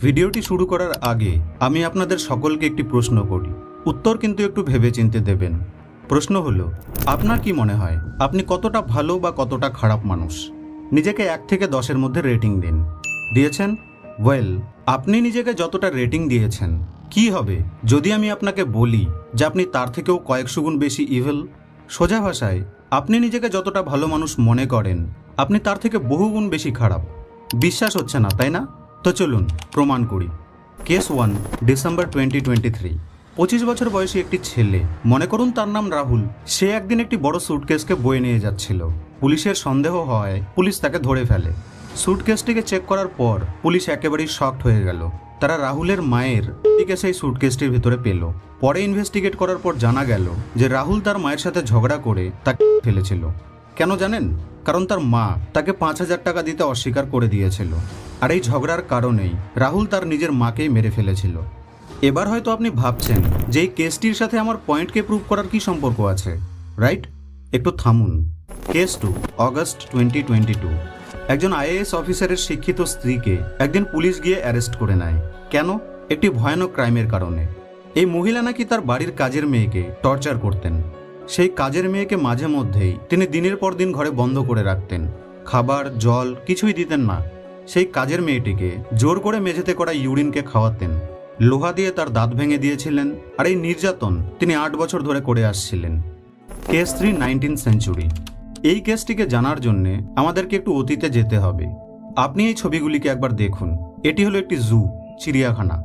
ভিডিওটি শুরু করার আগে আমি আপনাদের সকলকে একটি প্রশ্ন করি, উত্তর কিন্তু একটু ভেবেচিন্তে দেবেন। প্রশ্ন হলো, আপনার কি মনে হয় আপনি কতটা ভালো বা কতটা খারাপ মানুষ? নিজেকে 1 থেকে 10-এর মধ্যে রেটিং দিন। দিয়েছেন? ওয়েল, আপনি নিজেকে যতটা রেটিং দিয়েছেন, কি হবে যদি আমি আপনাকে বলি যে আপনি তার থেকেও কয়েকশো গুণ বেশি ইভিল? সোজা ভাষায়, আপনি নিজেকে যতটা ভালো মানুষ মনে করেন, আপনি তার থেকে বহুগুণ বেশি খারাপ। বিশ্বাস হচ্ছে না, তাই না? তো চলুন প্রমাণ করি। Case 1, December 2023। 25 বছর বয়সী একটি ছেলে, মনে করুন তার নাম রাহুল। সে একদিন একটি বড় সুটকেসকে বয়ে নিয়ে যাচ্ছিল। পুলিশের সন্দেহ হয় পুলিশ তাকে ধরে ফেলে। সুটকেসটিকে চেক করার পর পুলিশ একেবারেই শকড হয়ে গেল। তারা রাহুলের মায়ের দিকে সেই সুটকেসটির ভিতরে পেল। পরে ইনভেস্টিগেট করার পর জানা গেল যে রাহুল তার মায়ের সাথে ঝগড়া করে তাকে ফেলেছিল। কেন জানেন? কারণ তার মা তাকে 5,000 টাকা দিতে অস্বীকার করে দিয়েছিল। আর এই ঝগড়ার কারণেই রাহুল তার নিজের মাকেই মেরে ফেলেছিল। এবার হয়তো আপনি ভাবছেন যে এই কেসটির সাথে আমার পয়েন্টকে প্রুভ করার কি সম্পর্ক আছে, রাইট? একটু থামুন। Case 2, August 2022। একজন আইএএস অফিসারের শিক্ষিত স্ত্রীকে একদিন পুলিশ গিয়ে অ্যারেস্ট করে নেয়। কেন? একটি ভয়ানক ক্রাইমের কারণে। এই মহিলা নাকি তার বাড়ির কাজের মেয়েকে টর্চার করতেন। সেই কাজের মেয়েকে মাঝে মধ্যেই তিনি দিনের পর দিন ঘরে বন্ধ করে রাখতেন। খাবার, জল কিছুই দিতেন না। সেই কাজের মেয়েটিকে জোর করে মেঝেতে করা ইউরিনকে খাওয়াতেন। লোহা দিয়ে তার দাঁত ভেঙে দিয়েছিলেন। আর এই নির্যাতন তিনি 8 বছর ধরে করে আসছিলেন। Case 3, 19th century. এই কেসটিকে জানার জন্য আমাদেরকে একটু অতীতে যেতে হবে। আপনি এই ছবিগুলিকে একবার দেখুন। এটি হলো একটি জু, চিড়িয়াখানা।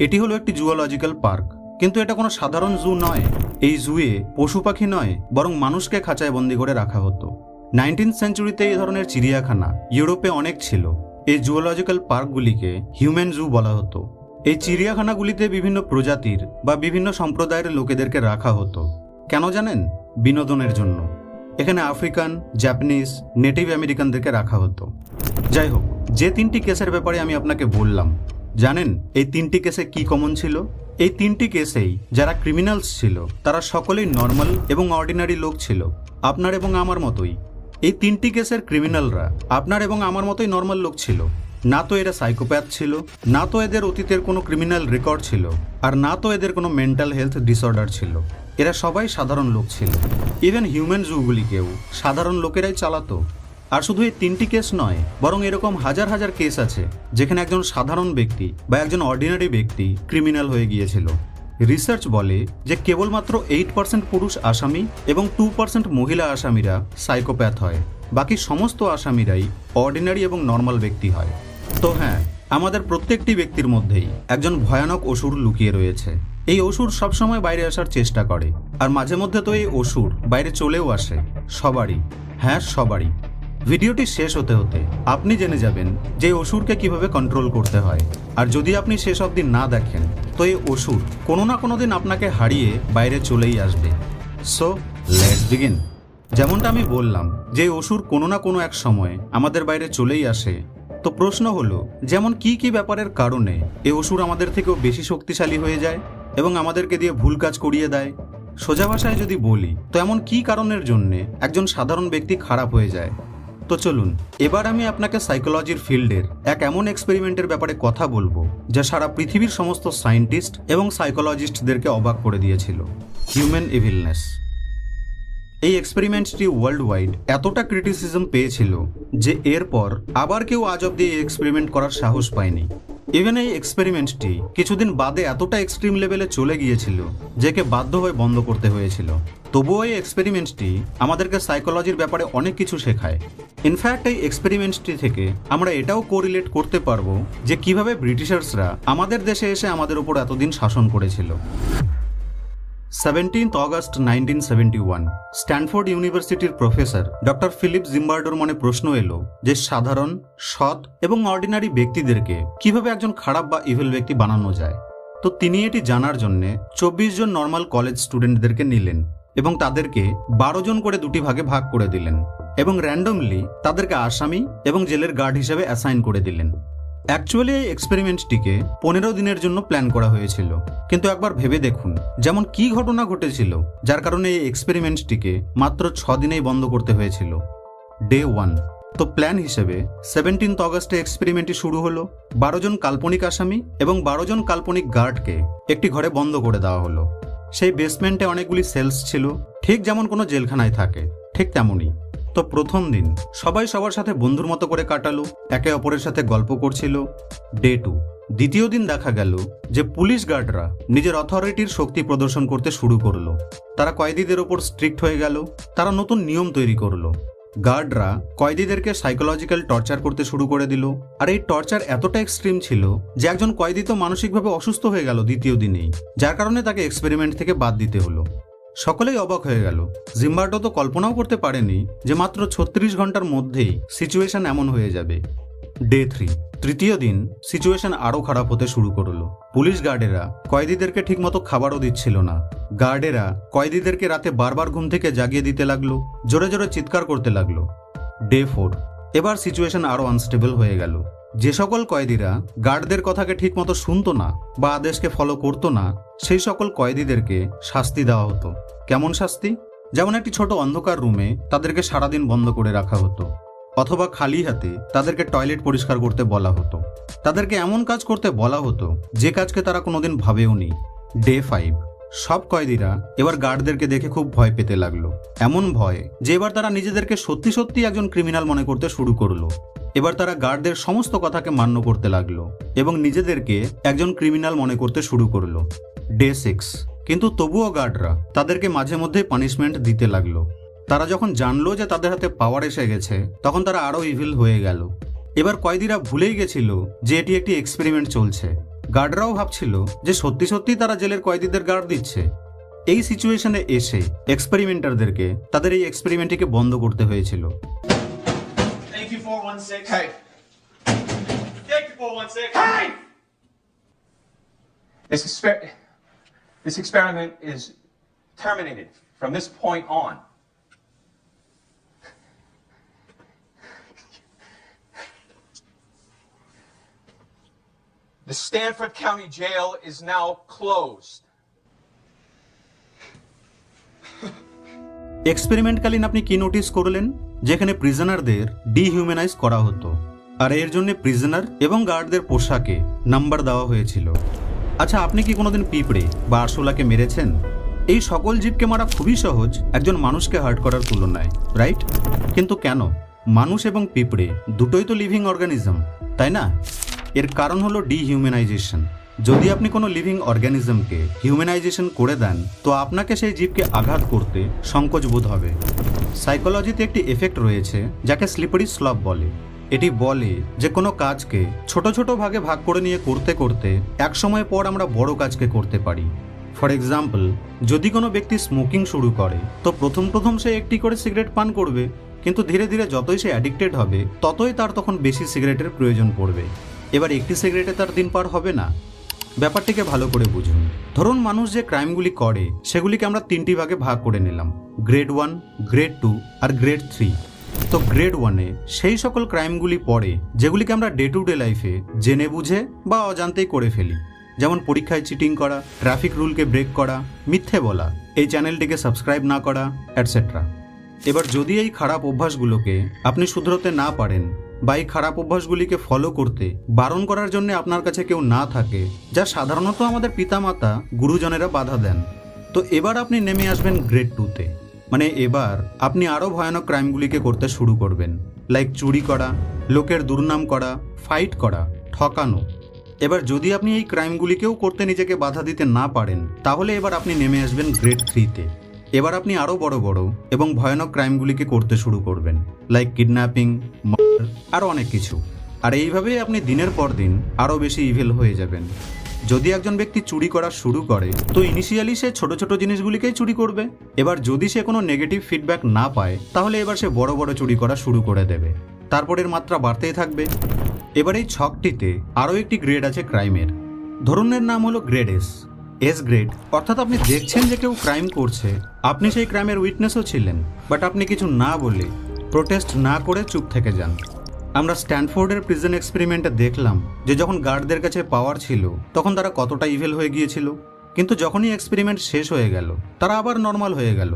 এটি হলো একটি জুওলজিক্যাল পার্ক। কিন্তু এটা কোনো সাধারণ জু নয়। এই জুয়ে পশু পাখি নয়, বরং মানুষকে খাঁচায় বন্দি করে রাখা হতো। 19th সেঞ্চুরিতে এই ধরনের চিড়িয়াখানা ইউরোপে অনেক ছিল। এই জুওলজিক্যাল পার্কগুলিকে হিউম্যান জু বলা হতো। এই চিড়িয়াখানাগুলিতে বিভিন্ন প্রজাতির বা বিভিন্ন সম্প্রদায়ের লোকেদেরকে রাখা হতো। কেন জানেন? বিনোদনের জন্য। এখানে আফ্রিকান, জাপানিজ, নেটিভ আমেরিকানদেরকে রাখা হতো। যাই হোক, যে 3টি কেসের ব্যাপারে আমি আপনাকে বললাম, জানেন এই 3টি কেসে কি কমন ছিল? এই 3টি কেসেই যারা ক্রিমিনালস ছিল তারা সকলেই নর্মাল এবং অর্ডিনারি লোক ছিল, আপনার এবং আমার মতোই। এই 3টি কেসের ক্রিমিনালরা আপনার এবং আমার মতোই নর্মাল লোক ছিল। না তো এরা সাইকোপ্যাথ ছিল, না তো এদের অতীতের কোনো ক্রিমিনাল রেকর্ড ছিল, আর না তো এদের কোনো মেন্টাল হেলথ ডিসঅর্ডার ছিল। এরা সবাই সাধারণ লোক ছিল। ইভেন হিউম্যান জুগুলিকেও সাধারণ লোকেরাই চালাতো। আর শুধু এই 3টি কেস নয়, বরং এরকম হাজার হাজার কেস আছে যেখানে একজন সাধারণ ব্যক্তি বা একজন অর্ডিনারি ব্যক্তি ক্রিমিনাল হয়ে গিয়েছিল। রিসার্চ বলে যে কেবলমাত্র 8% পুরুষ আসামি এবং 2% মহিলা আসামিরা সাইকোপ্যাথ হয়। বাকি সমস্ত আসামিরাই অর্ডিনারি এবং নর্মাল ব্যক্তি হয়। তো হ্যাঁ, আমাদের প্রত্যেকটি ব্যক্তির মধ্যেই একজন ভয়ানক অসুর লুকিয়ে রয়েছে। এই অসুর সবসময় বাইরে আসার চেষ্টা করে, আর মাঝে মধ্যে তো এই অসুর বাইরে চলেও আসে। সবারই, হ্যাঁ সবারই। ভিডিওটি শেষ হতে হতে আপনি জেনে যাবেন যে অসুরকে কিভাবে কন্ট্রোল করতে হয়। আর যদি আপনি শেষ অবধি না দেখেন, তো এই অসুর কোনো না কোনো দিন আপনাকে হারিয়ে বাইরে চলেই আসবে। So let's begin. যেমনটা আমি বললাম যে অসুর কোনো না কোনো এক সময় আমাদের বাইরে চলেই আসে। তো প্রশ্ন হলো, যেমন কি কি ব্যাপারের কারণে এই অসুর আমাদের থেকেও বেশি শক্তিশালী হয়ে যায় এবং আমাদেরকে দিয়ে ভুল কাজ করিয়ে দেয়? সোজা ভাষায় যদি বলি, তো এমন কি কারণের জন্যে একজন সাধারণ ব্যক্তি খারাপ হয়ে যায়? তো চলুন, এবার আমি আপনাকে সাইকোলজির ফিল্ডের এক এমন এক্সপেরিমেন্টের ব্যাপারে কথা বলবো যা সারা পৃথিবীর সমস্ত সায়েন্টিস্ট এবং সাইকোলজিস্টদেরকে অবাক করে দিয়েছিল। Human evilness. এই এক্সপেরিমেন্টটি ওয়ার্ল্ড ওয়াইড এতটা ক্রিটিসিজম পেয়েছিল যে এরপর আবার কেউ আজ অব্দি এই এক্সপেরিমেন্ট করার সাহস পায়নি। ইভেন এই এক্সপেরিমেন্টটি কিছুদিন বাদে এতটা এক্সট্রিম লেভেলে চলে গিয়েছিল যে কে বাধ্য হয়ে বন্ধ করতে হয়েছিল। তবুও এই এক্সপেরিমেন্টটি আমাদেরকে সাইকোলজির ব্যাপারে অনেক কিছু শেখায়। ইনফ্যাক্ট এই এক্সপেরিমেন্টটি থেকে আমরা এটাও কোরিলেট করতে পারবো যে কিভাবে ব্রিটিশার্সরা আমাদের দেশে এসে আমাদের উপর এতদিন শাসন করেছিল। 17th অগস্ট 1971, স্ট্যানফোর্ড ইউনিভার্সিটির প্রফেসর ডক্টর ফিলিপ জিম্বার্ডোর মনে প্রশ্ন এলো যে সাধারণ, সৎ এবং অর্ডিনারি ব্যক্তিদেরকে কিভাবে একজন খারাপ বা ইভিল ব্যক্তি বানানো যায়। তো তিনি এটি জানার জন্য 24 জন নর্মাল কলেজ স্টুডেন্টদেরকে নিলেন এবং তাদেরকে 12 জন করে 2টি ভাগে ভাগ করে দিলেন এবং র্যান্ডমলি তাদেরকে আসামি এবং জেলের গার্ড হিসেবে অ্যাসাইন করে দিলেন। অ্যাকচুয়ালি এই এক্সপেরিমেন্টটিকে 15 দিনের জন্য প্ল্যান করা হয়েছিল। কিন্তু একবার ভেবে দেখুন যেমন কি ঘটনা ঘটেছিল যার কারণে এই এক্সপেরিমেন্টটিকে মাত্র 6 দিনেই বন্ধ করতে হয়েছিল। ডে 1, তো প্ল্যান হিসেবে 17 অগস্টে এক্সপেরিমেন্টটি শুরু হলো। 12 জন কাল্পনিক আসামি এবং 12 জন কাল্পনিক গার্ডকে একটি ঘরে বন্ধ করে দেওয়া হলো। সেই বেসমেন্টে অনেকগুলি সেলস ছিল, ঠিক যেমন কোনো জেলখানায় থাকে, ঠিক তেমনই। তো প্রথম দিন সবাই সবার সাথে বন্ধুর মতো করে কাটালো, একে অপরের সাথে গল্প করছিল। ডে 2, দ্বিতীয় দিন দেখা গেল যে পুলিশ গার্ডরা নিজের অথরিটির শক্তি প্রদর্শন করতে শুরু করলো। তারা কয়েদিদের ওপর স্ট্রিক্ট হয়ে গেল। তারা নতুন নিয়ম তৈরি করলো। গার্ডরা কয়েদিদেরকে সাইকোলজিক্যাল টর্চার করতে শুরু করে দিল। আর এই টর্চার এতটা এক্সট্রিম ছিল যে একজন কয়েদি তো মানসিকভাবে অসুস্থ হয়ে গেল দ্বিতীয় দিনেই, যার কারণে তাকে এক্সপেরিমেন্ট থেকে বাদ দিতে হলো। সকলেই অবাক হয়ে গেল। জিম্বার্টো তো কল্পনাও করতে পারেনি যে মাত্র 36 ঘন্টার মধ্যেই সিচুয়েশন এমন হয়ে যাবে। ডে 3, তৃতীয় দিন সিচুয়েশন আরও খারাপ হতে শুরু করলো। পুলিশ গার্ডেরা কয়েদিদেরকে ঠিকমতো খাবারও দিচ্ছিল না। গার্ডেরা কয়েদিদেরকে রাতে বারবার ঘুম থেকে জাগিয়ে দিতে লাগলো, জোরে জোরে চিৎকার করতে লাগলো। ডে 4, এবার সিচুয়েশন আরও আনস্টেবল হয়ে গেল। যে সকল কয়েদিরা গার্ডদের কথাকে ঠিকমতো শুনতো না বা আদেশকে ফলো করতো না, সেই সকল কয়েদিদেরকে শাস্তি দেওয়া হতো। কেমন শাস্তি? যেমন একটি ছোট অন্ধকার রুমে তাদেরকে সারাদিন বন্ধ করে রাখা হতো, অথবা খালি হাতে তাদেরকে টয়লেট পরিষ্কার করতে বলা হতো। তাদেরকে এমন কাজ করতে বলা হতো যে কাজকে তারা কোনোদিন ভাবেওনি। ডে 5, সব কয়েদিরা এবার গার্ডদেরকে দেখে খুব ভয় পেতে লাগলো। এমন ভয় যে এবার তারা নিজেদেরকে সত্যি সত্যি একজন ক্রিমিনাল মনে করতে শুরু করলো। এবার তারা গার্ডদের সমস্ত কথাকে মান্য করতে লাগলো এবং নিজেদেরকে একজন ক্রিমিনাল মনে করতে শুরু করলো। ডে 6, কিন্তু তবুও গার্ডরা তাদেরকে মাঝে মধ্যে পানিশমেন্ট দিতে লাগলো। তারা যখন জানলো যে তাদের হাতে পাওয়ার এসে গেছে, তখন তারা আরও ইভিল হয়ে গেল। এবার কয়েদিরা ভুলেই গেছিল যে এটি একটি এক্সপেরিমেন্ট চলছে। গার্ডরাও ভাবছিল যে সত্যি সত্যি তারা জেলের কয়েদিদের গার্ড দিচ্ছে। এই সিচুয়েশনে এসে এক্সপেরিমেন্টারদেরকে তাদের এই এক্সপেরিমেন্টটিকে বন্ধ করতে হয়েছিল। Thank you, 416. Hey. Thank you, 416. Hey! This experiment is terminated from this point on. The Stanford County Jail is now closed. এক্সপেরিমেন্টকালীন আপনি কি নোটিস করলেন? যেখানে প্রিজনারদের ডিহিউম্যানাইজ করা হতো, আর এর জন্য প্রিজনার এবং গার্ডদের পোশাকে নাম্বার দেওয়া হয়েছিল। আচ্ছা, আপনি কি কোনোদিন পিঁপড়ে বা আরশোলাকে মেরেছেন? এই সকল জীবকে মারা খুবই সহজ একজন মানুষকে হার্ট করার তুলনায়, রাইট? কিন্তু কেন? মানুষ এবং পিঁপড়ে দুটোই তো লিভিং অর্গানিজম, তাই না? এর কারণ হলো ডিহিউম্যানাইজেশন। যদি আপনি কোনো লিভিং অর্গানিজমকে হিউম্যানাইজেশন করে দেন, তো আপনাকে সেই জীবকে আঘাত করতে সংকোচ বোধ হবে। সাইকোলজিতে একটি এফেক্ট রয়েছে যাকে স্লিপারি স্লপ বলে। এটি বলে যে কোনো কাজকে ছোট ছোট ভাগে ভাগ করে নিয়ে করতে করতে এক সময় পর আমরা বড় কাজকে করতে পারি। ফর এক্সাম্পল, যদি কোনো ব্যক্তি স্মোকিং শুরু করে, তো প্রথম সে একটি করে সিগারেট পান করবে, কিন্তু ধীরে ধীরে যতই সে অ্যাডিক্টেড হবে, ততই তার তখন বেশি সিগারেটের প্রয়োজন পড়বে। এবার একটি সিগারেটে তার দিন পার হবে না। ব্যাপারটিকে ভালো করে বুঝুন। ধরুন, মানুষ যে ক্রাইমগুলি করে সেগুলিকে আমরা 3টি ভাগে ভাগ করে নিলাম, গ্রেড 1, গ্রেড 2 আর গ্রেড 3। তো গ্রেড 1-এ সেই সকল ক্রাইমগুলি পড়ে যেগুলিকে আমরা ডে টু ডে লাইফে জেনে বুঝে বা অজান্তেই করে ফেলি, যেমন পরীক্ষায় চিটিং করা, ট্রাফিক রুলকে ব্রেক করা, মিথ্যে বলা, এই চ্যানেলটিকে সাবস্ক্রাইব না করা, অ্যাটসেট্রা। এবার যদি এই খারাপ অভ্যাসগুলোকে আপনি শুধরোতে না পারেন বা এই খারাপ অভ্যাসগুলিকে ফলো করতে বারণ করার জন্য আপনার কাছে কেউ না থাকে, যা সাধারণত আমাদের পিতামাতা গুরুজনেরা বাধা দেন, তো এবার আপনি নেমে আসবেন গ্রেড 2-তে। মানে এবার আপনি আরও ভয়ানক ক্রাইমগুলিকে করতে শুরু করবেন, লাইক চুরি করা, লোকের দুর্নাম করা, ফাইট করা, ঠকানো। এবার যদি আপনি এই ক্রাইমগুলিকেও করতে নিজেকে বাধা দিতে না পারেন, তাহলে এবার আপনি নেমে আসবেন গ্রেড 3-তে। এবার আপনি আরও বড় বড় এবং ভয়ানক ক্রাইমগুলিকে করতে শুরু করবেন, লাইক কিডন্যাপিং, মার্ডার, আরও অনেক কিছু। আর এইভাবেই আপনি দিনের পর দিন আরও বেশি ইভিল হয়ে যাবেন। যদি একজন ব্যক্তি চুরি করা শুরু করে, তো ইনিশিয়ালি সে ছোট ছোট জিনিসগুলিকেই চুরি করবে। এবার যদি সে কোনো নেগেটিভ ফিডব্যাক না পায়, তাহলে এবার সে বড় বড় চুরি করা শুরু করে দেবে। তারপরের মাত্রা বাড়তেই থাকবে। এবার এই ছকটিতে আরও একটি গ্রেড আছে ক্রাইমের। ধরুন এর নাম হলো গ্রেড এস গ্রেড, অর্থাৎ আপনি দেখছেন যে কেউ ক্রাইম করছে, আপনি সেই ক্রাইমের উইটনেসও ছিলেন, বাট আপনি কিছু না বলে, প্রোটেস্ট না করে চুপ থেকে যান। আমরা স্ট্যানফোর্ডের প্রিজন এক্সপেরিমেন্টে দেখলাম যে যখন গার্ডদের কাছে পাওয়ার ছিল, তখন তারা কতটা ইভিল হয়ে গিয়েছিল, কিন্তু যখনই এক্সপেরিমেন্ট শেষ হয়ে গেল, তারা আবার নর্মাল হয়ে গেল।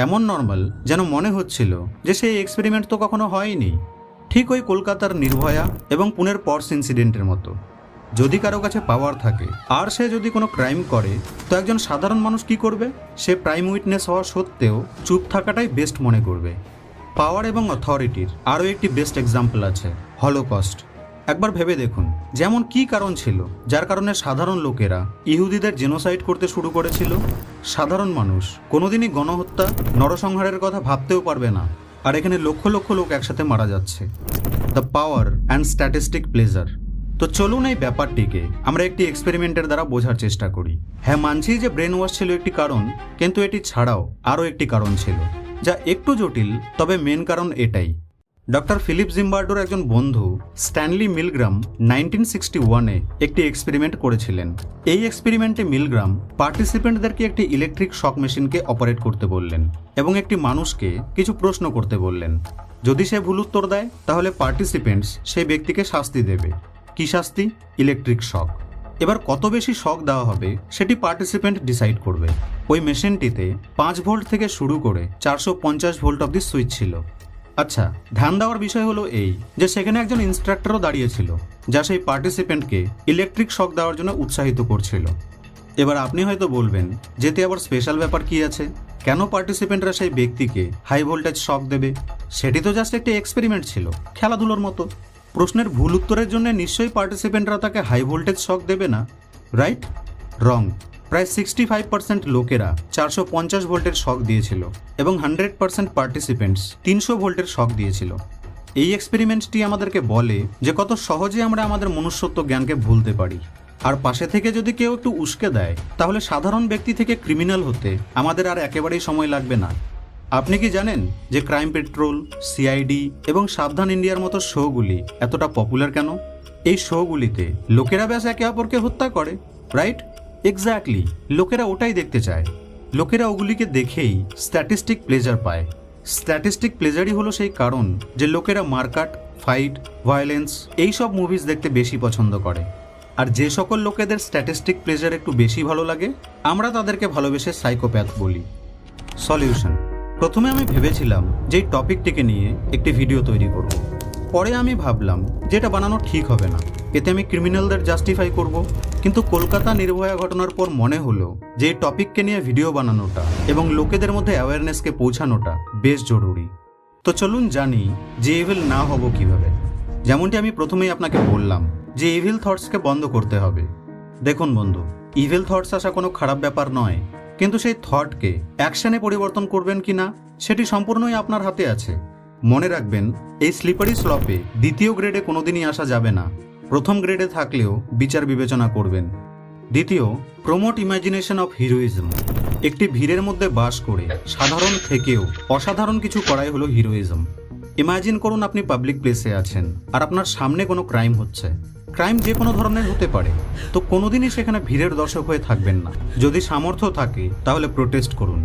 এমন নর্মাল যেন মনে হচ্ছিল যে সেই এক্সপেরিমেন্ট তো কখনো হয়নি। ঠিক ওই কলকাতার নির্ভয়া এবং পুনের পর্স ইনসিডেন্টের মতো। যদি কারো কাছে পাওয়ার থাকে আর সে যদি কোনো ক্রাইম করে, তো একজন সাধারণ মানুষ কি করবে? সে প্রাইম উইটনেস হওয়া সত্ত্বেও চুপ থাকাটাই বেস্ট মনে করবে। পাওয়ার এবং অথরিটির আরও একটি বেস্ট এক্সাম্পল আছে, হলোকস্ট। একবার ভেবে দেখুন, যেমন কি কারণ ছিল যার কারণে সাধারণ লোকেরা ইহুদিদের জেনোসাইড করতে শুরু করেছিল। সাধারণ মানুষ কোনোদিনই গণহত্যা, নরসংহারের কথা ভাবতেও পারবে না, আর এখানে লক্ষ লক্ষ লোক একসাথে মারা যাচ্ছে। The power and statistic pleasure. তো চলুন এই ব্যাপারটিকে আমরা একটি এক্সপেরিমেন্টের দ্বারা বোঝার চেষ্টা করি। হ্যাঁ, মানছি যে ব্রেন ওয়াশ ছিল একটি কারণ, কিন্তু এটি ছাড়াও আরও একটি কারণ ছিল যা একটু জটিল, তবে মেন কারণ এটাই। ডক্টর ফিলিপ জিম্বার্ডোর একজন বন্ধু স্ট্যানলি মিলগ্রাম 1961-এ একটি এক্সপেরিমেন্ট করেছিলেন। এই এক্সপেরিমেন্টে মিলগ্রাম পার্টিসিপেন্টদেরকে একটি ইলেকট্রিক শক মেশিনকে অপারেট করতে বললেন এবং একটি মানুষকে কিছু প্রশ্ন করতে বললেন। যদি সে ভুল উত্তর দেয়, তাহলে পার্টিসিপেন্টস সেই ব্যক্তিকে শাস্তি দেবে। কি শাস্তি? Electric shock. এবার কত বেশি শক দেওয়া হবে সেটি পার্টিসিপেন্ট ডিসাইড করবে। ওই মেশিনটিতে 5 ভোল্ট থেকে শুরু করে 450 ভোল্ট অবধি সুইচ ছিল। আচ্ছা, ধ্যান দেওয়ার বিষয় হলো এই যে সেখানে একজন ইনস্ট্রাক্টরও দাঁড়িয়েছিল, যা সেই পার্টিসিপেন্টকে ইলেকট্রিক শক দেওয়ার জন্য উৎসাহিত করছিল। এবার আপনি হয়তো বলবেন, যেতে আবার স্পেশাল ব্যাপার কি আছে? কেন পার্টিসিপেন্টরা সেই ব্যক্তিকে হাই ভোল্টেজ শক দেবে? সেটি তো জাস্ট একটি এক্সপেরিমেন্ট ছিল, খেলাধুলোর মতো। প্রশ্নের ভুল উত্তরের জন্য নিশ্চয়ই পার্টিসিপেন্টরা তাকে হাই ভোল্টেজ শক দেবে না, রাইট? রং। প্রায় 65% লোকেরা 450 ভোল্টের শক দিয়েছিল এবং 100% পার্টিসিপেন্টস 300 ভোল্টের শক দিয়েছিল। এই এক্সপেরিমেন্টটি আমাদেরকে বলে যে কত সহজে আমরা আমাদের মনুষ্যত্ব জ্ঞানকে ভুলতে পারি। আর পাশে থেকে যদি কেউ একটু উস্কে দেয়, তাহলে সাধারণ ব্যক্তি থেকে ক্রিমিনাল হতে আমাদের আর একেবারেই সময় লাগবে না। আপনি কি জানেন যে ক্রাইম পেট্রোল, সিআইডি এবং সাবধান ইন্ডিয়ার মতো শোগুলি এতটা পপুলার কেন? এই শোগুলিতে লোকেরা ব্যাস একে অপরকে হত্যা করে, রাইট? এক্স্যাক্টলি, লোকেরা ওটাই দেখতে চায়। লোকেরা ওগুলিকে দেখেই স্ট্যাটিস্টিক প্লেজার পায়। স্ট্যাটিস্টিক প্লেজারই হলো সেই কারণ যে লোকেরা মারকাট, ফাইট, ভায়োলেন্স এইসব মুভিজ দেখতে বেশি পছন্দ করে। আর যে সকল লোকেদের স্ট্যাটিস্টিক প্লেজার একটু বেশি ভালো লাগে, আমরা তাদেরকে ভালোবেসে সাইকোপ্যাথ বলি। সলিউশন। প্রথমে আমি ভেবেছিলাম যে এই টপিকটিকে নিয়ে একটি ভিডিও তৈরি করব। পরে আমি ভাবলাম যে এটা বানানো ঠিক হবে না, এতে আমি ক্রিমিনালদের জাস্টিফাই করব। কিন্তু কলকাতা নির্ভয়া ঘটনার পর মনে হলো যে এই টপিককে নিয়ে ভিডিও বানানোটা এবং লোকেদের মধ্যে অ্যাওয়ারনেসকে পৌঁছানোটা বেশ জরুরি। তো চলুন জানি যে ইভিল না হব কিভাবে। যেমনটি আমি প্রথমেই আপনাকে বললাম যে ইভিল থটসকে বন্ধ করতে হবে। দেখুন বন্ধু, ইভিল থটস আসা কোনো খারাপ ব্যাপার নয়, কিন্তু সেই থটকে অ্যাকশনে পরিবর্তন করবেন কিনা সেটি সম্পূর্ণই আপনার হাতে আছে। মনে রাখবেন, এই স্লিপারি স্লপে দ্বিতীয় গ্রেডে কোনোদিনই আসা যাবে না। প্রথম গ্রেডে থাকলেও বিচার বিবেচনা করবেন। দ্বিতীয়, প্রমোট ইমাজিনেশন অফ হিরোইজম। একটি ভিড়ের মধ্যে বাস করে সাধারণ থেকেও অসাধারণ কিছু করাই হলো হিরোইজম। ইমাজিন করুন আপনি পাবলিক প্লেসে আছেন আর আপনার সামনে কোনো ক্রাইম হচ্ছে। ক্রাইম যে কোনো ধরনের হতে পারে, তো কোনোদিনই সেখানে ভিড়ের দর্শক হয়ে থাকবেন না। যদি সামর্থ্য থাকে তাহলে প্রোটেস্ট করুন।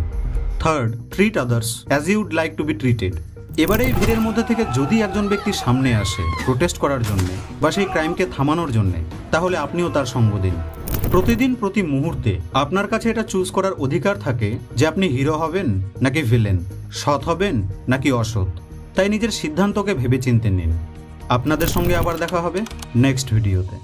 Third, treat others as you would like to be treated. এবারে এই ভিড়ের মধ্যে থেকে যদি একজন ব্যক্তি সামনে আসে প্রোটেস্ট করার জন্য বা সেই ক্রাইমকে থামানোর জন্য, তাহলে আপনিও তার সঙ্গ দিন। প্রতিদিন প্রতি মুহূর্তে আপনার কাছে এটা চুজ করার অধিকার থাকে যে আপনি হিরো হবেন নাকি ভিলেন, সৎ হবেন নাকি অসৎ। তাই নিজের সিদ্ধান্তকে ভেবেচিন্তে নিন। আপনাদের সঙ্গে আবার দেখা হবে নেক্সট ভিডিওতে।